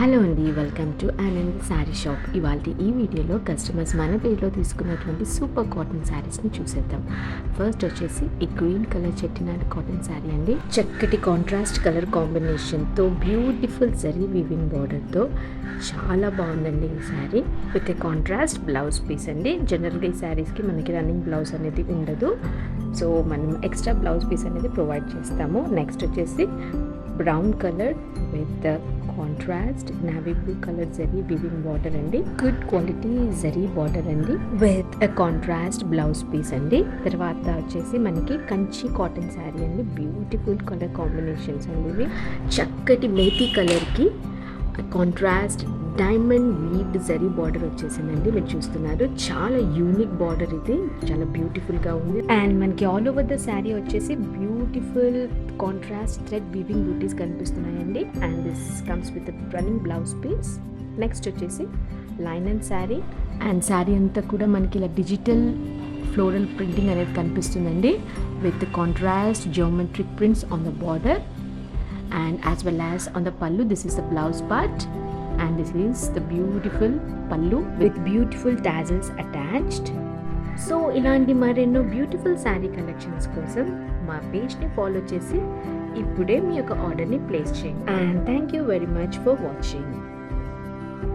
Hello అండి, welcome to Anand sari shop. ఇవాళ ఈ వీడియోలో కస్టమర్స్ మన పేరులో తీసుకున్నటువంటి సూపర్ కాటన్ శారీస్ని చూసేద్దాం. ఫస్ట్ వచ్చేసి ఈ green colour Chettinad cotton sari అండి. చక్కటి కాంట్రాస్ట్ కలర్ కాంబినేషన్తో బ్యూటిఫుల్ జరీ వీవింగ్ బార్డర్తో చాలా బాగుందండి ఈ sari. With a contrast blouse piece అండి. జనరల్గా ఈ శారీస్కి మనకి రన్నింగ్ బ్లౌజ్ అనేది ఉండదు, సో మనం ఎక్స్ట్రా బ్లౌజ్ పీస్ అనేది ప్రొవైడ్ చేస్తాము. నెక్స్ట్ వచ్చేసి brown colour with contrast navy blue colour zari weaving border అండి. గుడ్ క్వాలిటీ జరీ బార్డర్ అండి విత్ కాంట్రాస్ట్ బ్లౌజ్ పీస్ అండి. తర్వాత వచ్చేసి మనకి కంచి కాటన్ శారీ అండి. బ్యూటిఫుల్ కలర్ కాంబినేషన్స్ అండి ఇవి. చక్కటి మేతి కలర్కి contrast diamond weaved zari border వచ్చేసిందండి. మీరు చూస్తున్నారు, చాలా యూనిక్ బార్డర్ ఇది, చాలా బ్యూటిఫుల్గా ఉంది. అండ్ మనకి ఆల్ ఓవర్ ద శారీ వచ్చేసి బ్యూటిఫుల్ కాంట్రాస్ట్ థ్రెడ్ వీవింగ్ బూటీస్ కనిపిస్తున్నాయండి. And this comes with running blouse piece. Next వచ్చేసి line and sari. And sari అంతా కూడా మనకి ఇలా డిజిటల్ ఫ్లోరల్ ప్రింటింగ్ అనేది కనిపిస్తుందండి with contrast geometric prints on the border and as well as on the pallu. This is the blouse part and this is the beautiful pallu with beautiful tassels attached. So ఇలాంటి మరెన్నో beautiful sari collections కోసం మా పేజ్ని follow చేసి ఇప్పుడే మీ యొక్క ఆర్డర్ని place చేయండి. And thank you very much for watching.